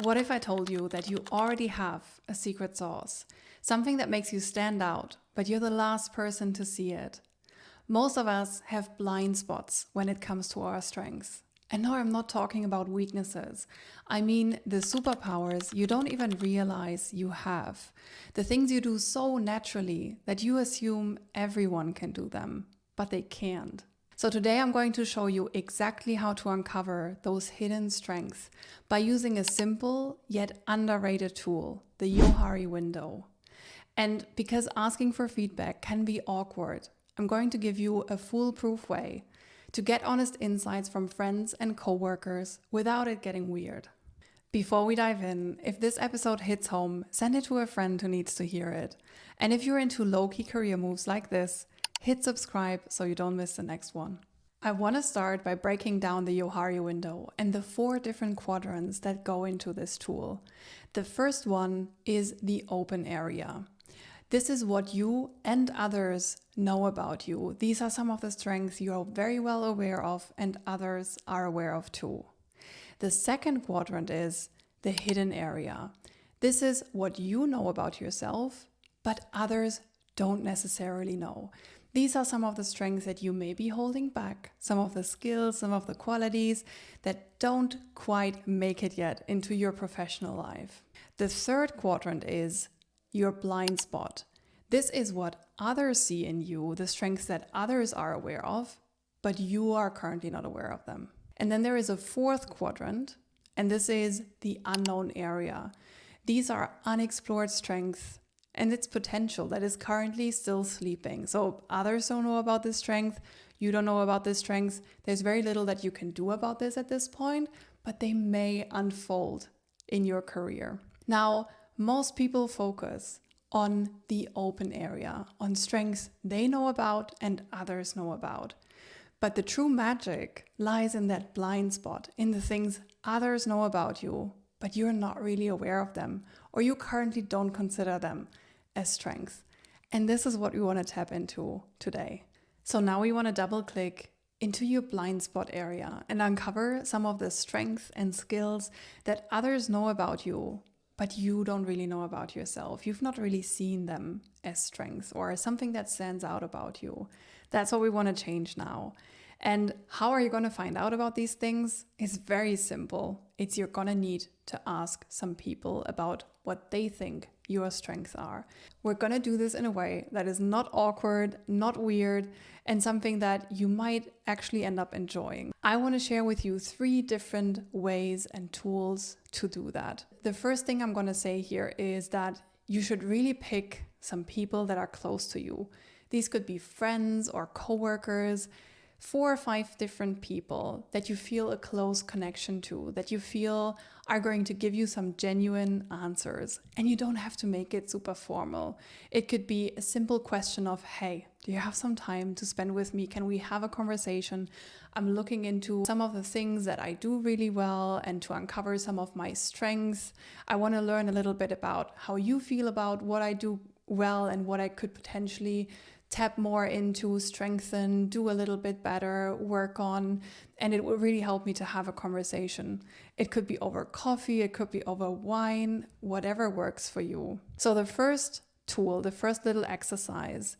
What if I told you that you already have a secret sauce? Something that makes you stand out, but you're the last person to see it. Most of us have blind spots when it comes to our strengths. And no, I'm not talking about weaknesses. I mean the superpowers you don't even realize you have. The things you do so naturally that you assume everyone can do them, but they can't. So today I'm going to show you exactly how to uncover those hidden strengths by using a simple yet underrated tool, the Johari Window. And because asking for feedback can be awkward, I'm going to give you a foolproof way to get honest insights from friends and coworkers without it getting weird. Before we dive in, if this episode hits home, send it to a friend who needs to hear it. And if you're into low-key career moves like this, hit subscribe so you don't miss the next one. I want to start by breaking down the Johari Window and the 4 different quadrants that go into this tool. The first one is the open area. This is what you and others know about you. These are some of the strengths you're very well aware of and others are aware of too. The second quadrant is the hidden area. This is what you know about yourself, but others don't necessarily know. These are some of the strengths that you may be holding back, some of the skills, some of the qualities that don't quite make it yet into your professional life. The third quadrant is your blind spot. This is what others see in you, the strengths that others are aware of, but you are currently not aware of them. And then there is a fourth quadrant, and this is the unknown area. These are unexplored strengths and its potential that is currently still sleeping. So others don't know about this strength, you don't know about this strength. There's very little that you can do about this at this point, but they may unfold in your career. Now, most people focus on the open area, on strengths they know about and others know about. But the true magic lies in that blind spot, in the things others know about you, but you're not really aware of them, or you currently don't consider them as strengths. And this is what we want to tap into today. So now we want to double click into your blind spot area and uncover some of the strengths and skills that others know about you, but you don't really know about yourself. You've not really seen them as strengths or as something that stands out about you. That's what we want to change now. And how are you going to find out about these things? It's very simple. You're going to need to ask some people about what they think your strengths are. We're going to do this in a way that is not awkward, not weird, and something that you might actually end up enjoying. I want to share with you 3 different ways and tools to do that. The first thing I'm going to say here is that you should really pick some people that are close to you. These could be friends or coworkers, 4 or 5 different people that you feel a close connection to, that you feel are going to give you some genuine answers. And you don't have to make it super formal. It could be a simple question of, hey, do you have some time to spend with me? Can we have a conversation? I'm looking into some of the things that I do really well and to uncover some of my strengths. I want to learn a little bit about how you feel about what I do well and what I could potentially tap more into, strengthen, do a little bit better, work on, and it would really help me to have a conversation. It could be over coffee, it could be over wine, whatever works for you. So the first tool, the first little exercise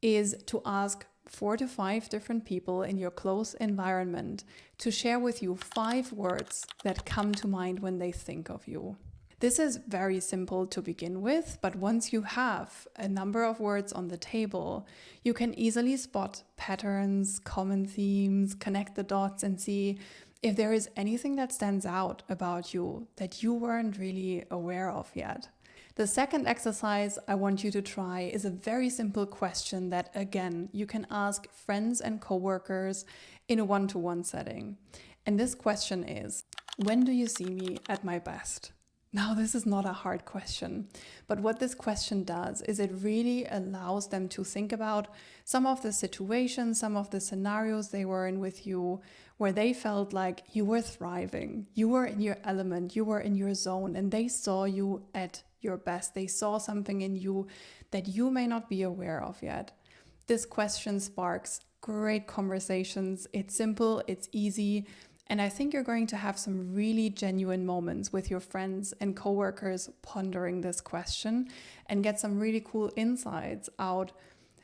is to ask 4 to 5 different people in your close environment to share with you 5 words that come to mind when they think of you. This is very simple to begin with, but once you have a number of words on the table, you can easily spot patterns, common themes, connect the dots and see if there is anything that stands out about you that you weren't really aware of yet. The second exercise I want you to try is a very simple question that, again, you can ask friends and coworkers in a one-to-one setting. And this question is, when do you see me at my best? Now, this is not a hard question, but what this question does is it really allows them to think about some of the situations, some of the scenarios they were in with you, where they felt like you were thriving, you were in your element, you were in your zone, and they saw you at your best. They saw something in you that you may not be aware of yet. This question sparks great conversations. It's simple, it's easy, And I think you're going to have some really genuine moments with your friends and coworkers pondering this question and get some really cool insights out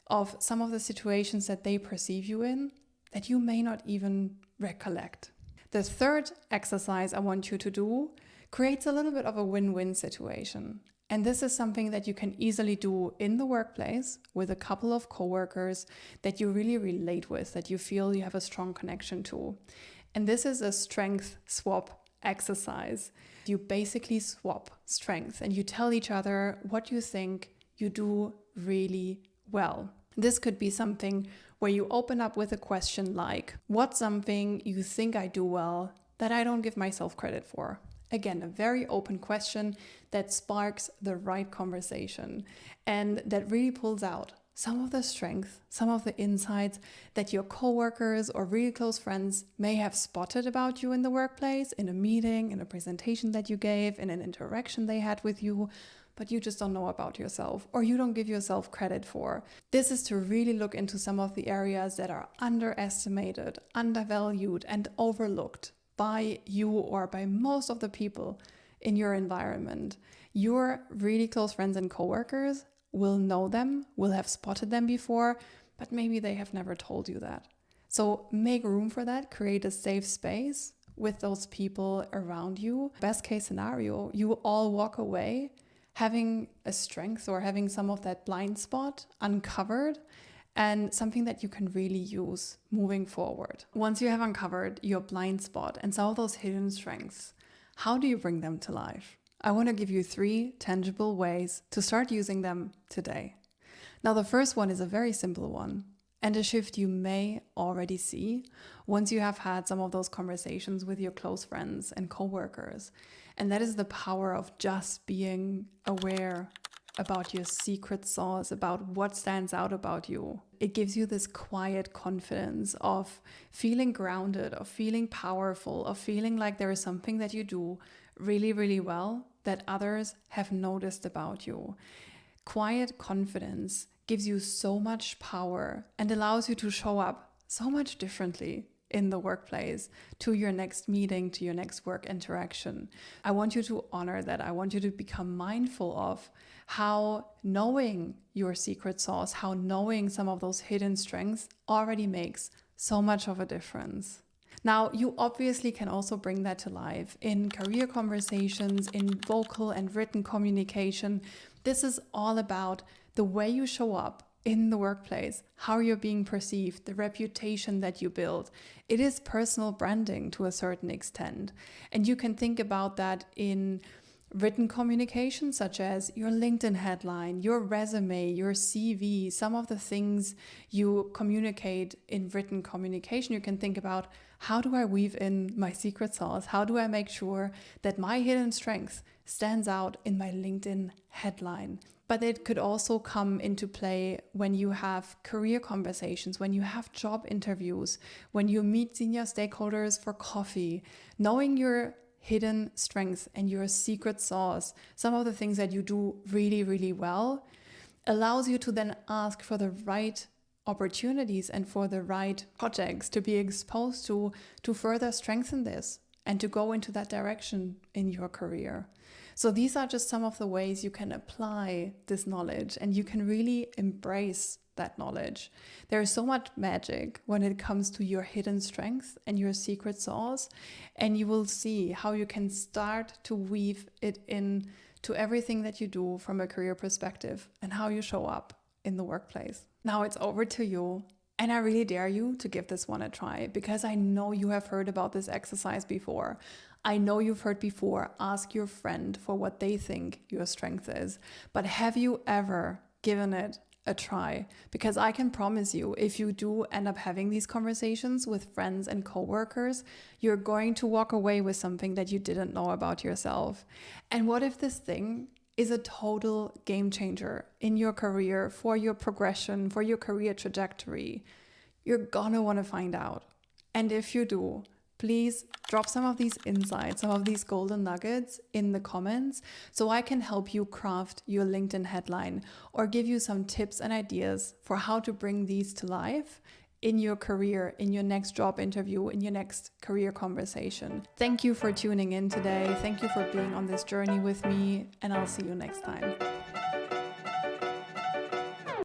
of some of the situations that they perceive you in that you may not even recollect. The third exercise I want you to do creates a little bit of a win-win situation. And this is something that you can easily do in the workplace with a couple of coworkers that you really relate with, that you feel you have a strong connection to. And this is a strength swap exercise. You basically swap strengths and you tell each other what you think you do really well. This could be something where you open up with a question like, what's something you think I do well that I don't give myself credit for? Again, a very open question that sparks the right conversation and that really pulls out some of the strength, some of the insights that your coworkers or really close friends may have spotted about you in the workplace, in a meeting, in a presentation that you gave, in an interaction they had with you, but you just don't know about yourself or you don't give yourself credit for. This is to really look into some of the areas that are underestimated, undervalued, and overlooked by you or by most of the people in your environment. Your really close friends and coworkers will know them, will have spotted them before, but maybe they have never told you that. So make room for that, create a safe space with those people around you. Best case scenario, you all walk away having a strength or having some of that blind spot uncovered and something that you can really use moving forward. Once you have uncovered your blind spot and some of those hidden strengths, how do you bring them to life? I want to give you 3 tangible ways to start using them today. Now, the first one is a very simple one and a shift you may already see once you have had some of those conversations with your close friends and coworkers. And that is the power of just being aware about your secret sauce, about what stands out about you. It gives you this quiet confidence of feeling grounded, of feeling powerful, of feeling like there is something that you do really, really well that others have noticed about you. Quiet confidence gives you so much power and allows you to show up so much differently in the workplace, to your next meeting, to your next work interaction. I want you to honor that. I want you to become mindful of how knowing your secret sauce, how knowing some of those hidden strengths already makes so much of a difference. Now, you obviously can also bring that to life in career conversations, in vocal and written communication. This is all about the way you show up in the workplace, how you're being perceived, the reputation that you build. It is personal branding to a certain extent. And you can think about that in written communication, such as your LinkedIn headline, your resume, your CV, some of the things you communicate in written communication. You can think about, how do I weave in my secret sauce? How do I make sure that my hidden strength stands out in my LinkedIn headline? But it could also come into play when you have career conversations, when you have job interviews, when you meet senior stakeholders for coffee. Knowing your hidden strengths and your secret sauce, some of the things that you do really, really well, allows you to then ask for the right opportunities and for the right projects to be exposed to further strengthen this and to go into that direction in your career. So these are just some of the ways you can apply this knowledge and you can really embrace that knowledge. There is so much magic when it comes to your hidden strength and your secret sauce, and you will see how you can start to weave it in to everything that you do from a career perspective and how you show up in the workplace. Now it's over to you. And I really dare you to give this one a try, because I know you have heard about this exercise before. I know you've heard before, ask your friend for what they think your strength is. But have you ever given it a try? Because I can promise you, if you do end up having these conversations with friends and coworkers, you're going to walk away with something that you didn't know about yourself. And what if this thing is a total game changer in your career, for your progression, for your career trajectory? You're gonna want to find out. And if you do, please drop some of these insights, some of these golden nuggets in the comments so I can help you craft your LinkedIn headline or give you some tips and ideas for how to bring these to life in your career, in your next job interview, in your next career conversation. Thank you for tuning in today. Thank you for being on this journey with me, and I'll see you next time.